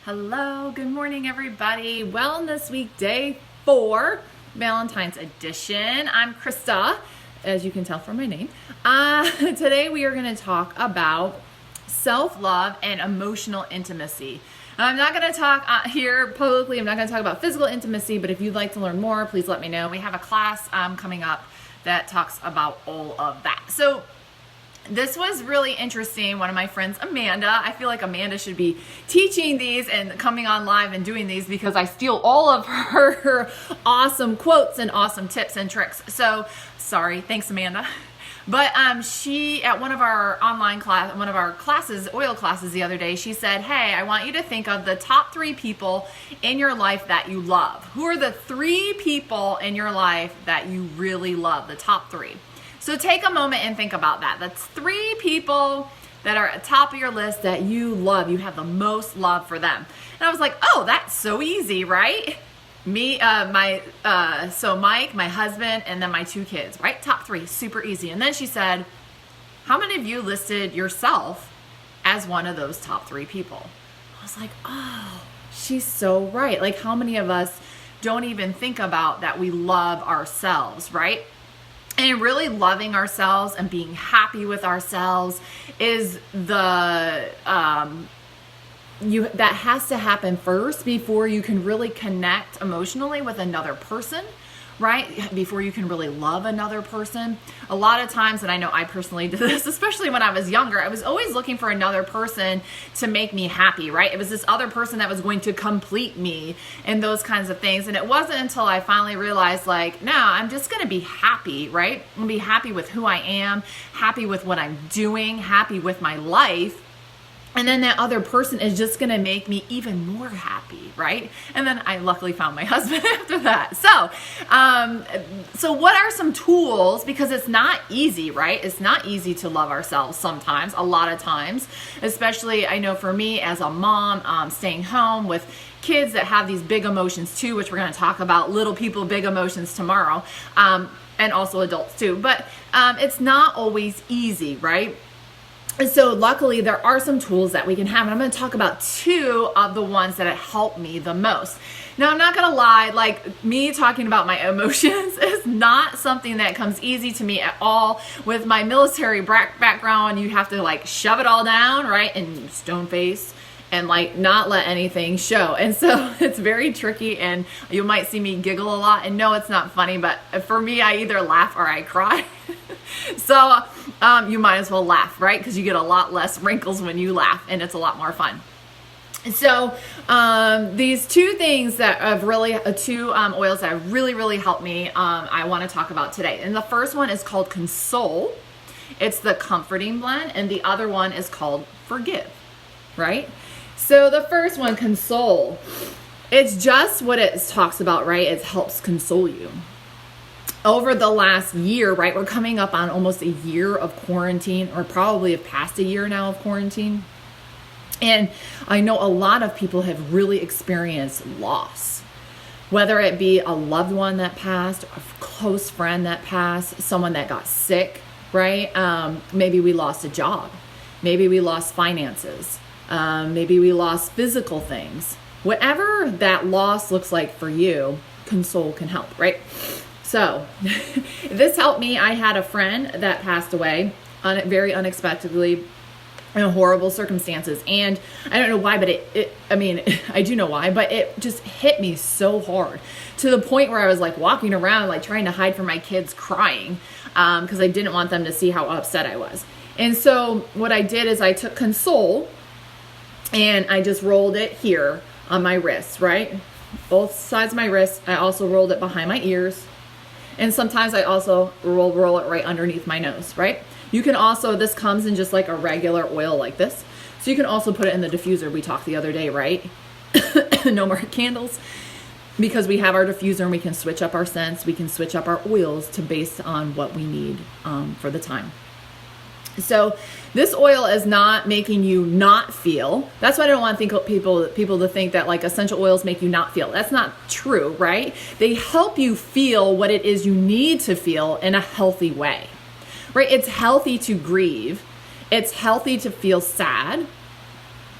Hello, good morning everybody. Wellness Week Day 4, Valentine's edition. I'm Krista, as you can tell from my name. Today we are going to talk about self-love and emotional intimacy. I'm not going to talk here publicly, I'm not going to talk about physical intimacy, but if you'd like to learn more, please let me know. We have a class coming up that talks about all of that. So this was really interesting. One of my friends, Amanda, I feel like Amanda should be teaching these and coming on live and doing these because I steal all of her awesome quotes and awesome tips and tricks. So sorry, thanks Amanda. But she, at one of our classes, oil classes the other day, she said, hey, I want you to think of the top 3 people in your life that you love. Who are the 3 people in your life that you really love, the top 3? So take a moment and think about that. That's 3 people that are at the top of your list that you love. You have the most love for them. And I was like, oh, that's so easy, right? Me, so Mike, my husband, and then my 2 kids, right? Top 3, super easy. And then she said, how many of you listed yourself as one of those top 3 people? I was like, oh, she's so right. Like, how many of us don't even think about that we love ourselves, right? And really loving ourselves and being happy with ourselves is that has to happen first before you can really connect emotionally with another person, right? Before you can really love another person. A lot of times, and I know I personally did this, especially when I was younger, I was always looking for another person to make me happy, right? It was this other person that was going to complete me and those kinds of things. And it wasn't until I finally realized, like, no, I'm just going to be happy, right? I'm going to be happy with who I am, happy with what I'm doing, happy with my life. And then that other person is just going to make me even more happy, right? And then I luckily found my husband after that. So what are some tools? Because it's not easy, right? It's not easy to love ourselves sometimes, a lot of times, especially I know for me as a mom, staying home with kids that have these big emotions too, which we're going to talk about, little people, big emotions tomorrow, and also adults too. But it's not always easy, right? So luckily there are some tools that we can have, and I'm going to talk about 2 of the ones that have helped me the most. Now, I'm not going to lie, like, me talking about my emotions is not something that comes easy to me at all. With my military background, you have to like shove it all down, right? And stone face and like not let anything show. And so it's very tricky, and you might see me giggle a lot, and no, it's not funny, but for me, I either laugh or I cry. So you might as well laugh, right? Because you get a lot less wrinkles when you laugh, and it's a lot more fun. So these 2 things that have really, 2 oils that have really helped me, I want to talk about today. And the first one is called Console. It's the comforting blend, and the other one is called Forgive, right? So the first one, Console, it's just what it talks about, right? It helps console you. Over the last year, right, we're coming up on almost a year of quarantine, or probably have passed a year now of quarantine. And I know a lot of people have really experienced loss, whether it be a loved one that passed, a close friend that passed, someone that got sick, right? Maybe we lost a job. Maybe we lost finances. Maybe we lost physical things. Whatever that loss looks like for you, Console can help, right? So this helped me. I had a friend that passed away very unexpectedly in horrible circumstances. And I don't know why, but I do know why, but it just hit me so hard to the point where I was like walking around, like trying to hide from my kids crying because I didn't want them to see how upset I was. And so what I did is I took Console and I just rolled it here on my wrist, right? Both sides of my wrist. I also rolled it behind my ears. And sometimes I also roll it right underneath my nose, right? You can also, this comes in just like a regular oil like this. So you can also put it in the diffuser. We talked the other day, right? No more candles. Because we have our diffuser and we can switch up our scents. We can switch up our oils to based on what we need for the time. So this oil is not making you not feel. That's why I don't want to think people to think that like essential oils make you not feel. That's not true, right? They help you feel what it is you need to feel in a healthy way, right? It's healthy to grieve. It's healthy to feel sad.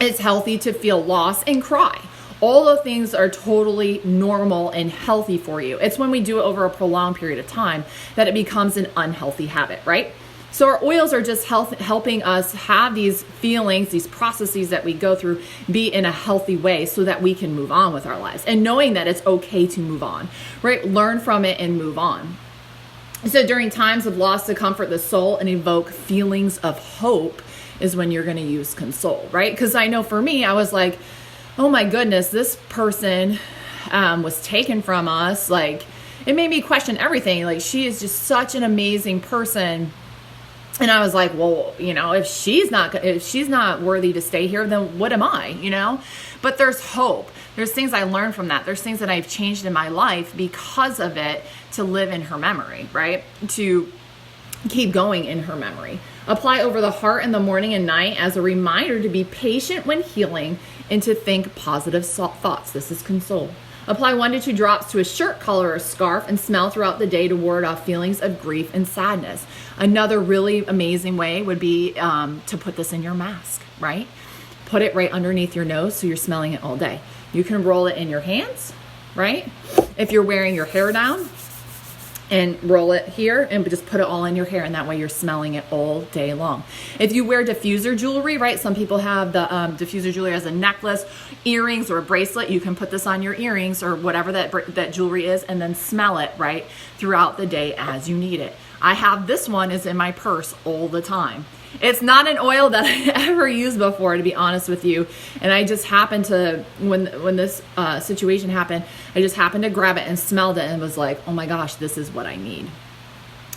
It's healthy to feel loss and cry. All those things are totally normal and healthy for you. It's when we do it over a prolonged period of time that it becomes an unhealthy habit, right? So our oils are just helping us have these feelings, these processes that we go through be in a healthy way so that we can move on with our lives. And knowing that it's okay to move on, right? Learn from it and move on. So during times of loss, to comfort the soul and evoke feelings of hope is when you're going to use console, right? Because I know for me, I was like, oh my goodness, this person was taken from us. Like, it made me question everything. Like, she is just such an amazing person. And I was like, well, if she's not worthy to stay here, then what am I, But there's hope. There's things I learned from that. There's things that I've changed in my life because of it to live in her memory, right? To keep going in her memory. Apply over the heart in the morning and night as a reminder to be patient when healing and to think positive thoughts. This is console. Apply 1 to 2 drops to a shirt, collar, or scarf and smell throughout the day to ward off feelings of grief and sadness. Another really amazing way would be to put this in your mask, right? Put it right underneath your nose so you're smelling it all day. You can roll it in your hands, right? If you're wearing your hair down, and roll it here and just put it all in your hair, and that way you're smelling it all day long. If you wear diffuser jewelry, right? Some people have the diffuser jewelry as a necklace, earrings, or a bracelet. You can put this on your earrings or whatever that jewelry is, and then smell it, right, throughout the day as you need it. I have this one is in my purse all the time. It's not an oil that I ever used before, to be honest with you. And I just happened to, when this situation happened, I just happened to grab it and smelled it and was like, oh my gosh, this is what I need.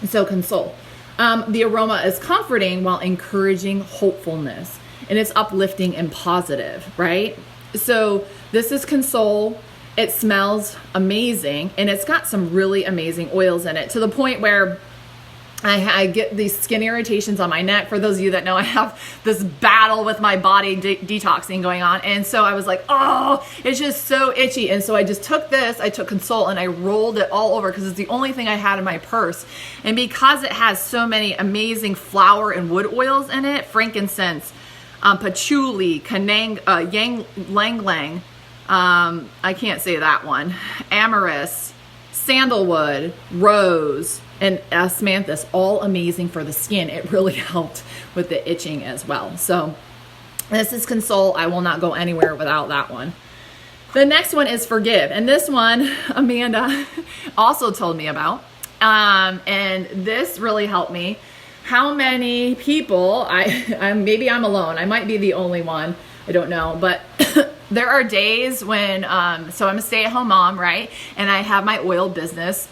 So console. The aroma is comforting while encouraging hopefulness. And it's uplifting and positive, right? So this is console. It smells amazing. And it's got some really amazing oils in it, to the point where I get these skin irritations on my neck. For those of you that know, I have this battle with my body detoxing going on. And so I was like, oh, it's just so itchy. And so I just took this, I took console and I rolled it all over because it's the only thing I had in my purse. And because it has so many amazing flower and wood oils in it, frankincense, patchouli, ylang ylang, I can't say that one, amyris, sandalwood, rose, and osmanthus, all amazing for the skin. It really helped with the itching as well. So this is console. I will not go anywhere without that one. The next one is forgive. And this one, Amanda also told me about. And this really helped me. How many people, maybe I'm alone. I might be the only one. I don't know. But there are days when, so I'm a stay-at-home mom, right? And I have my oil business.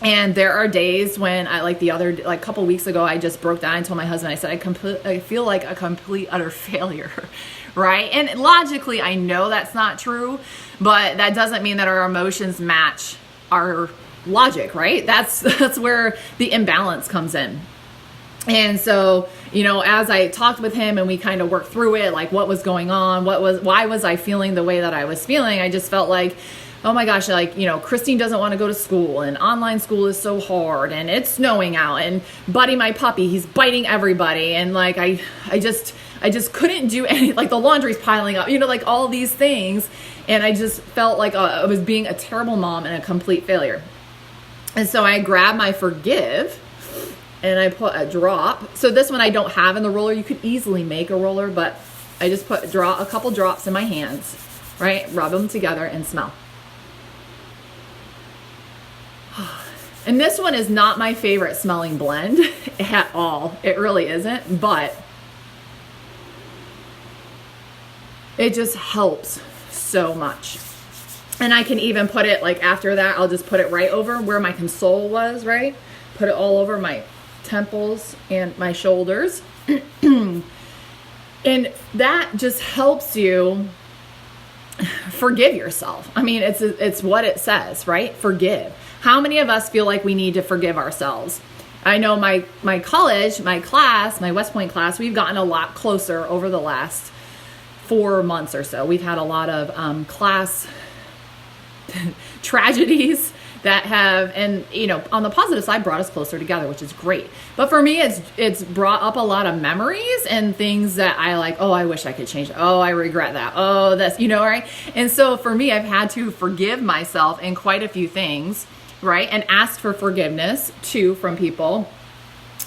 And there are days when a couple weeks ago, I just broke down and told my husband, I said, I feel like a complete utter failure, right? And logically, I know that's not true, but that doesn't mean that our emotions match our logic, right? That's where the imbalance comes in. And so, as I talked with him and we kind of worked through it, like what was going on, why was I feeling the way that I was feeling? I just felt like, oh my gosh, Christine doesn't want to go to school and online school is so hard and it's snowing out and Buddy, my puppy, he's biting everybody. And I just couldn't do any, the laundry's piling up, all these things. And I just felt like I was being a terrible mom and a complete failure. And so I grabbed my forgive and I put a drop. So this one I don't have in the roller. You could easily make a roller, but I just put a couple drops in my hands, right? Rub them together and smell. And this one is not my favorite smelling blend at all. It really isn't, but it just helps so much. And I can even put it after that, I'll just put it right over where my console was, right? Put it all over my temples and my shoulders. And that just helps you forgive yourself. I mean, it's what it says, right? Forgive. How many of us feel like we need to forgive ourselves? I know my college, my class, my West Point class, we've gotten a lot closer over the last 4 months or so. We've had a lot of class tragedies that have, and on the positive side, brought us closer together, which is great. But for me, it's brought up a lot of memories and things that I like, oh, I wish I could change. Oh, I regret that. Oh, this, right? And so for me, I've had to forgive myself in quite a few things, right? And ask for forgiveness too from people.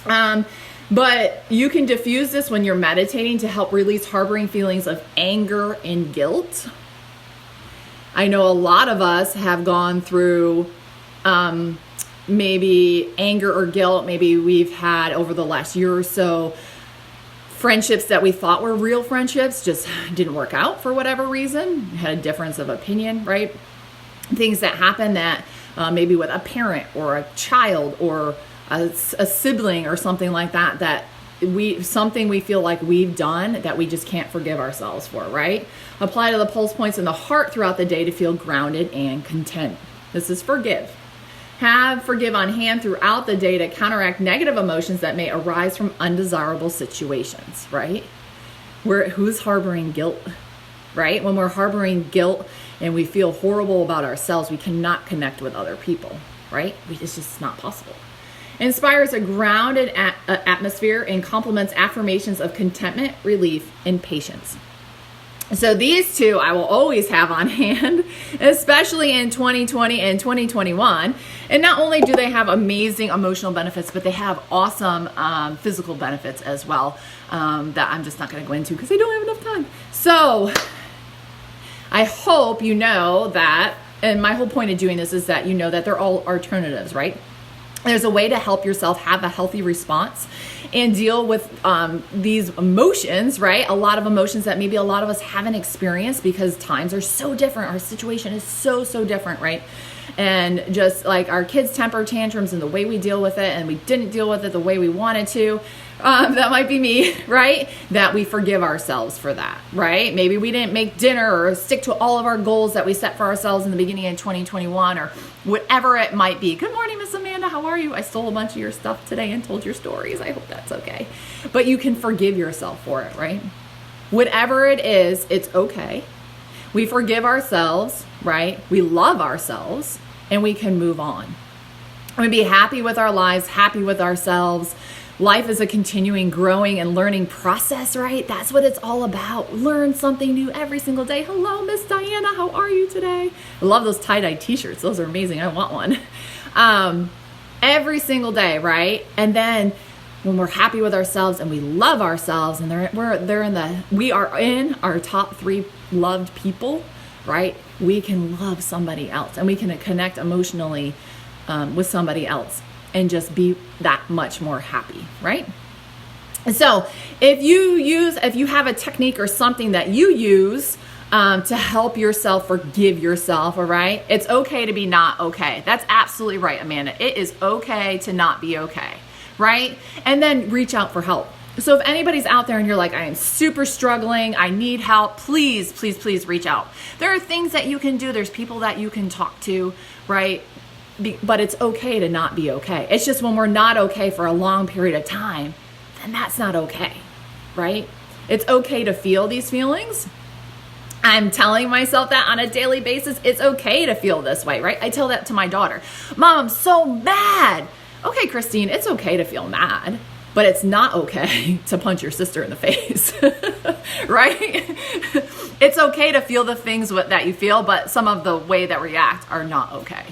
But you can diffuse this when you're meditating to help release harboring feelings of anger and guilt. I know a lot of us have gone through maybe anger or guilt. Maybe we've had over the last year or so friendships that we thought were real friendships just didn't work out for whatever reason. Had a difference of opinion, right? Things that happen that maybe with a parent or a child or a sibling or something like that, that something we feel like we've done that we just can't forgive ourselves for, right? Apply to the pulse points in the heart throughout the day to feel grounded and content. This is forgive. Have forgive on hand throughout the day to counteract negative emotions that may arise from undesirable situations, right? Who's harboring guilt, right? When we're harboring guilt and we feel horrible about ourselves, we cannot connect with other people, right? It's just not possible. Inspires a grounded atmosphere and complements affirmations of contentment, relief, and patience. So these two I will always have on hand, especially in 2020 and 2021. And not only do they have amazing emotional benefits, but they have awesome physical benefits as well that I'm just not going to go into because I don't have enough time. So I hope you know that, and my whole point of doing this is that you know that they're all alternatives, right? There's a way to help yourself have a healthy response and deal with these emotions, right? A lot of emotions that maybe a lot of us haven't experienced because times are so different. Our situation is so different, right? And just like our kids' temper tantrums and the way we deal with it, and we didn't deal with it the way we wanted to. That might be me, right? That we forgive ourselves for that, right? Maybe we didn't make dinner or stick to all of our goals that we set for ourselves in the beginning of 2021 or whatever it might be. Good morning, Miss Amanda. How are you? I stole a bunch of your stuff today and told your stories. I hope that's okay. But you can forgive yourself for it, right? Whatever it is, it's okay. We forgive ourselves, right? We love ourselves, and we can move on. We be happy with our lives, happy with ourselves. Life is a continuing growing and learning process, right? That's what it's all about. Learn something new every single day. Hello, Miss Diana. How are you today? I love those tie-dye t-shirts. Those are amazing. I want one. Every single day, right? And then when we're happy with ourselves and we love ourselves and we are in our top 3 loved people, right? We can love somebody else and we can connect emotionally with somebody else and just be that much more happy, right? And so if you have a technique or something that you use to help yourself forgive yourself, all right? It's okay to be not okay. That's absolutely right, Amanda. It is okay to not be okay, right? And then reach out for help. So if anybody's out there and you're like, I am super struggling, I need help, please, please, please reach out. There are things that you can do. There's people that you can talk to, right? But it's okay to not be okay. It's just when we're not okay for a long period of time, then that's not okay, right? It's okay to feel these feelings. I'm telling myself that on a daily basis. It's okay to feel this way, right? I tell that to my daughter. Mom, I'm so mad. Okay, Christine, it's okay to feel mad, but it's not okay to punch your sister in the face, right? It's okay to feel the things that you feel, but some of the way that react are not okay.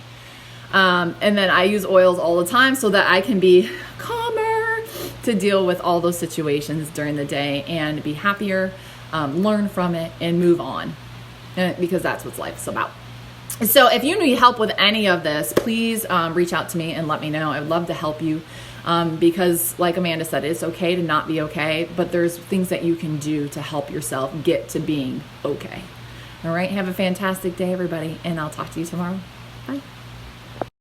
And then I use oils all the time so that I can be calmer to deal with all those situations during the day and be happier, learn from it, and move on, because that's what life is about. So if you need help with any of this, please reach out to me and let me know. I would love to help you because like Amanda said, it's okay to not be okay, but there's things that you can do to help yourself get to being okay. All right, have a fantastic day, everybody, and I'll talk to you tomorrow. Bye.